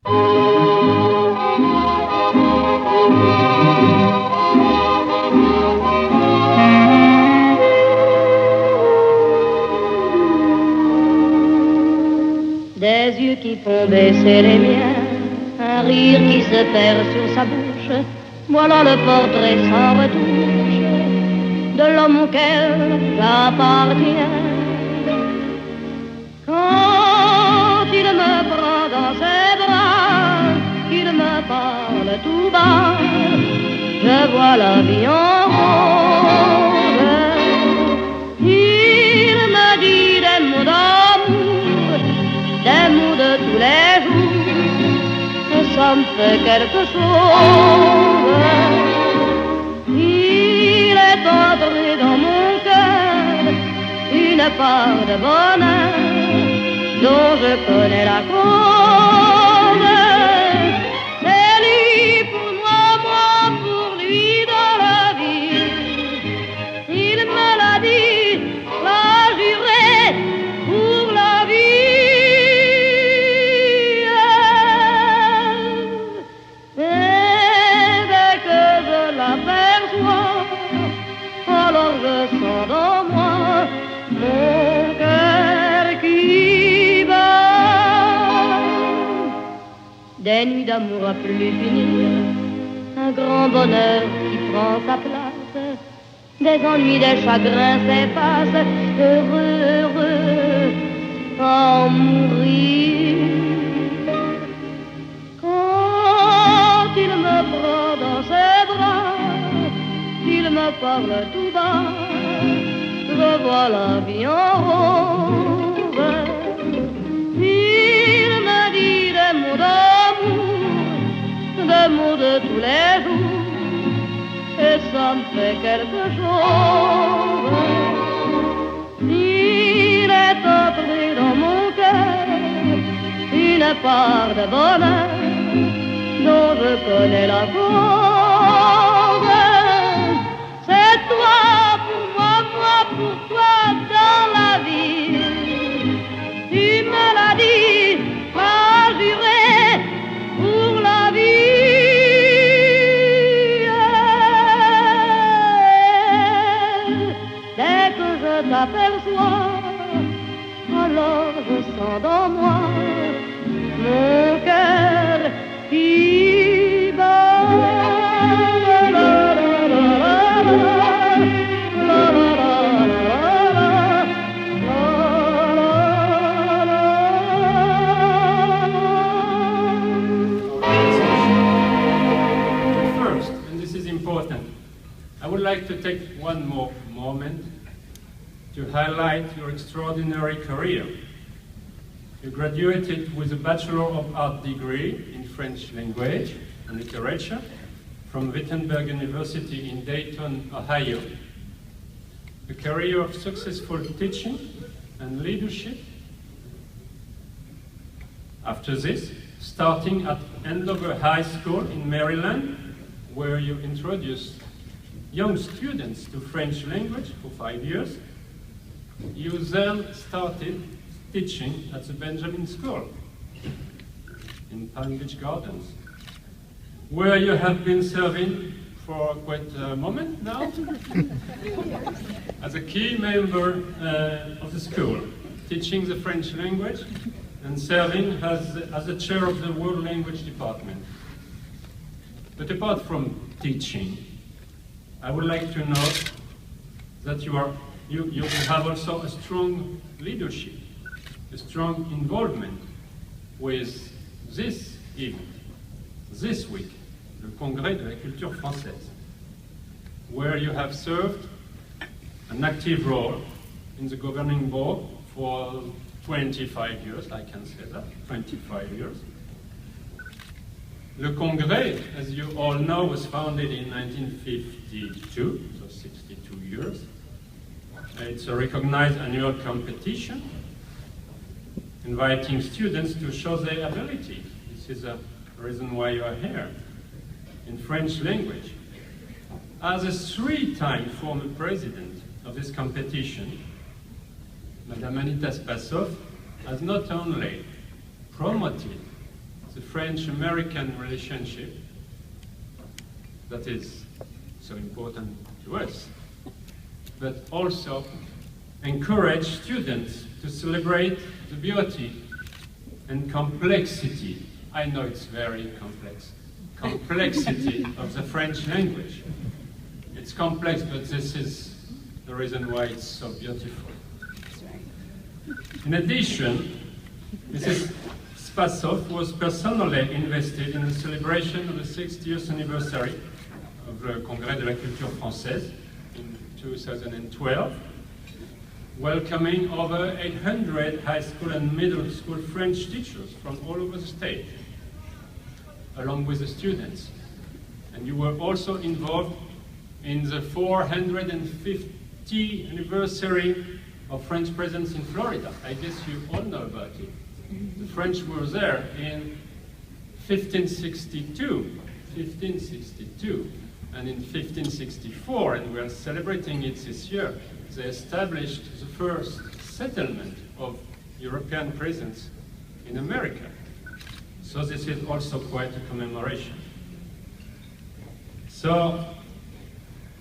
Des yeux qui font baisser les miens, un rire qui se perd sur sa bouche, voilà le portrait sans retouche de l'homme auquel j'appartiens. Quand il me prend dans ses bras, qu'il me parle tout bas, je vois la vie en rose. Il me dit des mots d'amour, des mots de tous les jours, et ça me fait quelque chose. Il est entré dans mon cœur une part de bonheur dont je connais la cause. C'est lui pour moi, moi pour lui dans la vie. Il me l'a dit, l'a juré pour la vie. Et dès que je l'aperçois, alors je sens dans moi mon cœur qui bat. Des nuits d'amour à plus finir, un grand bonheur qui prend sa place, des ennuis, des chagrins s'effacent, heureux, heureux, à en mourir. Quand il me prend dans ses bras, il me parle tout bas, je vois la vie en rose. Il me dit des mots d'amour, des mots de tous les jours, et ça me fait quelque chose. Il est entré dans mon cœur une part de bonheur dont je connais la cause. C'est toi pour moi, moi pour toi dans la vie. Tu me l'as dit, m'as juré pour la vie. Dès que je t'aperçois, alors je sens dans moi mon cœur qui bat. First, and this is important, I would like to take one more moment to highlight your extraordinary career. You graduated with a Bachelor of Art degree in French language and literature from Wittenberg University in Dayton, Ohio. A career of successful teaching and leadership. After this, starting at Andover High School in Maryland, where you introduced young students to French language for 5 years, you then started teaching at the Benjamin School in Palm Beach Gardens, where you have been serving for quite a moment now as a key member of the school, teaching the French language and serving as the chair of the World Language Department. But apart from teaching, I would like to note that you have also a strong leadership, a strong involvement with this event, this week, le Congre de la culture française, where you have served an active role in the governing board for 25 years, I can say that, 25 years. Le Congre, as you all know, was founded in 1952, so 62 years. It's a recognized annual competition inviting students to show their ability. This is the reason why you are here, in French language. As a 3-time former president of this competition, Madame Anita Spasov has not only promoted the French-American relationship that is so important to us, but also encourage students to celebrate the beauty and complexity, I know it's very complex, complexity of the French language. It's complex, but this is the reason why it's so beautiful. In addition, Mrs. Spasov was personally invested in the celebration of the 60th anniversary of the Congre de la Culture Française in 2012, welcoming over 800 high school and middle school French teachers from all over the state, along with the students. And you were also involved in the 450th anniversary of French presence in Florida. I guess you all know about it. The French were there in 1562, and in 1564, and we are celebrating it this year, they established the first settlement of European presence in America. So this is also quite a commemoration. So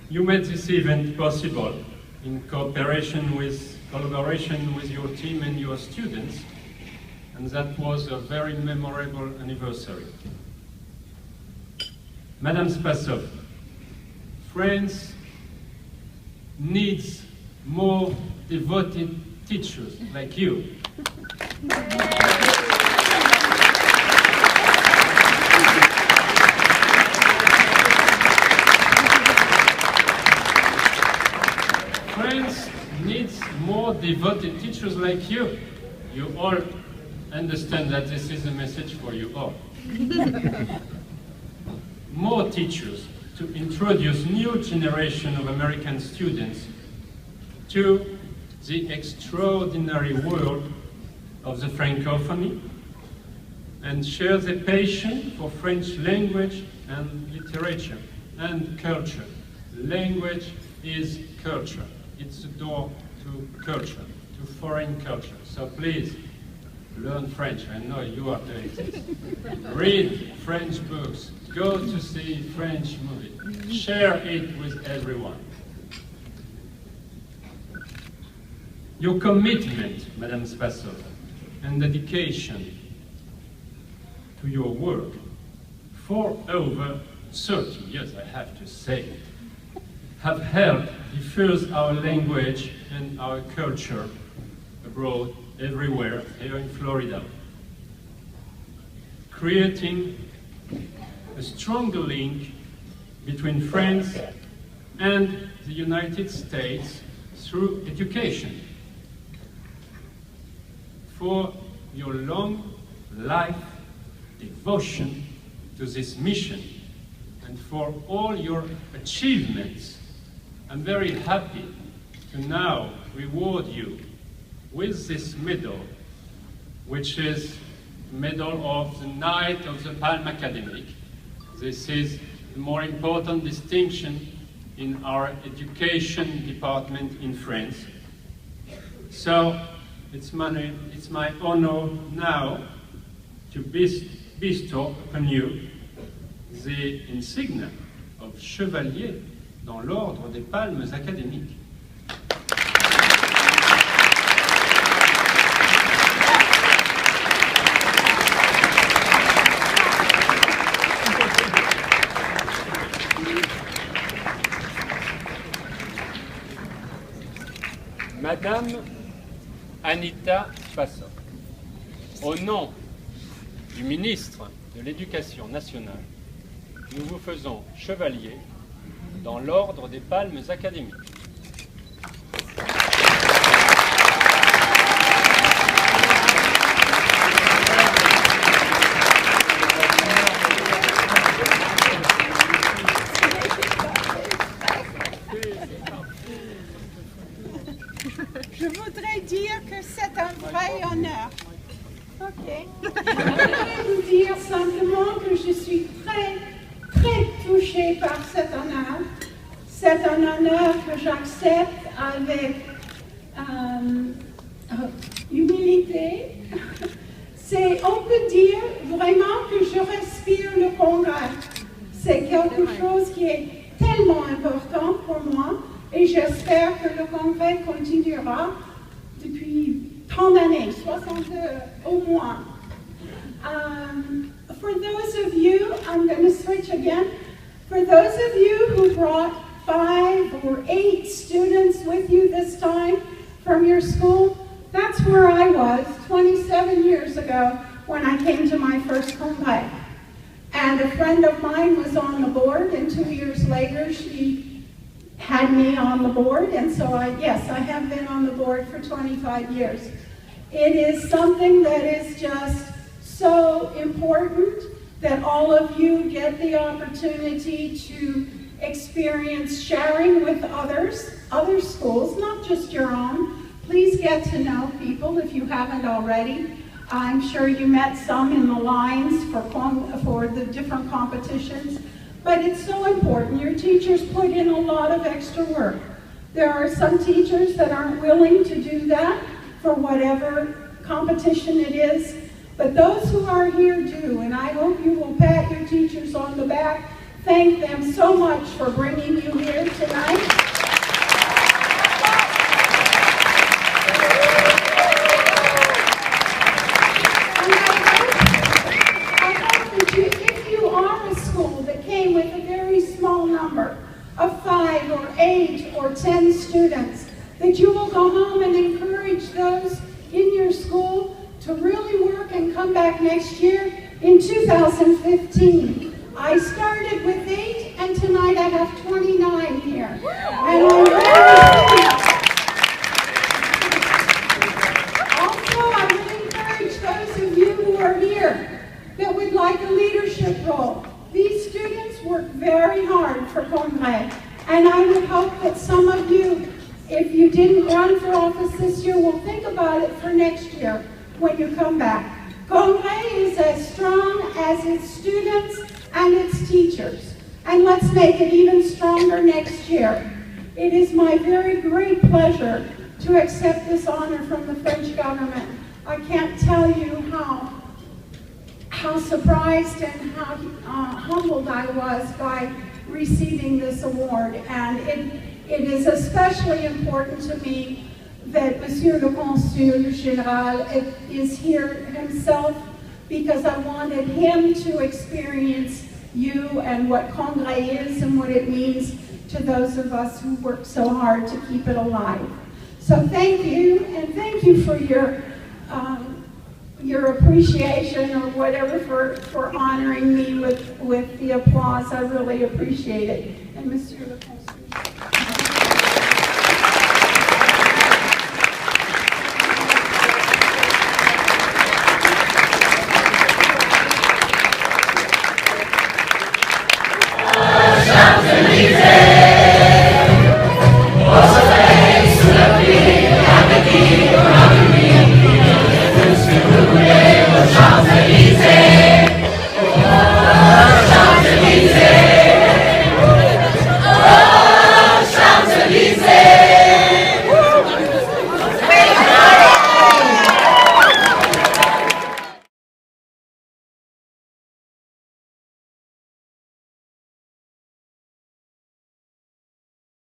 you made this event possible in collaboration with your team and your students, and that was a very memorable anniversary. Madame Spasov, France needs more devoted teachers like you. France needs more devoted teachers like you. You all understand that this is a message for you all. More teachers to introduce new generation of American students to the extraordinary world of the Francophonie and share the passion for French language and literature and culture. Language is culture. It's the door to culture, to foreign culture. So please, learn French. I know you are doing this. Read French books. Go to see French movies. Share it with everyone. Your commitment, Madame Spasov, and dedication to your work for over 30 years, I have to say, have helped diffuse our language and our culture abroad, everywhere, here in Florida, creating a stronger link between France and the United States through education. For your long life devotion to this mission and for all your achievements, I'm very happy to now reward you with this medal, which is the Medal of the Knight of the Palme Academic. This is the more important distinction in our education department in France. So it's my honor now to bestow upon you the insignia of Chevalier dans l'ordre des Palmes Académiques. Madame Anita Spasov, au nom du ministre de l'Éducation nationale, nous vous faisons chevalier dans l'ordre des Palmes Académiques. Je voudrais dire que c'est un vrai honneur. Ok. Je voudrais vous dire simplement que je suis très touchée par cet honneur. C'est un honneur que j'accepte avec humilité. On peut dire vraiment respire le Congrès. C'est quelque chose qui est tellement important pour moi et j'espère que le Congrès continuera depuis tant d'années, 62 au moins. For those of you, I'm going to switch again. For those of you who brought 5 or 8 students with you this time from your school, that's where I was 27 years ago when I came to my first Congre. And a friend of mine was on the board, and 2 years later she had me on the board, and so I have been on the board for 25 years. It is something that is just so important that all of you get the opportunity to experience sharing with others, other schools, not just your own. Please get to know people if you haven't already. I'm sure you met some in the lines for the different competitions, but it's so important. Your teachers put in a lot of extra work. There are some teachers that aren't willing to do that for whatever competition it is, but those who are here do, and I hope you will pat your teachers on the back. Thank them so much for bringing you here tonight. And I hope that if you are a school that came with a very small number of 5 or 8 or 10 students, that you will go home and encourage those in your school to really work and come back next year in 2015. I started with 8, and tonight I have 29 here. And I'm very pleased. Also, I would encourage those of you who are here that would like a leadership role. These students work very hard for Congre, and I would hope that some of you, if you didn't run for office this year, will think about it for next year when you come back. Congre is as strong as its students and its teachers, and let's make it even stronger next year. It is my very great pleasure to accept this honor from the French government. I can't tell you how surprised and how humbled I was by receiving this award, and it is especially important to me that Monsieur le Consul Général is here himself, because I wanted him to experience you and what Congre is and what it means to those of us who work so hard to keep it alive. So thank you, and thank you for your appreciation or whatever for honoring me with the applause. I really appreciate it. And Monsieur le Consul.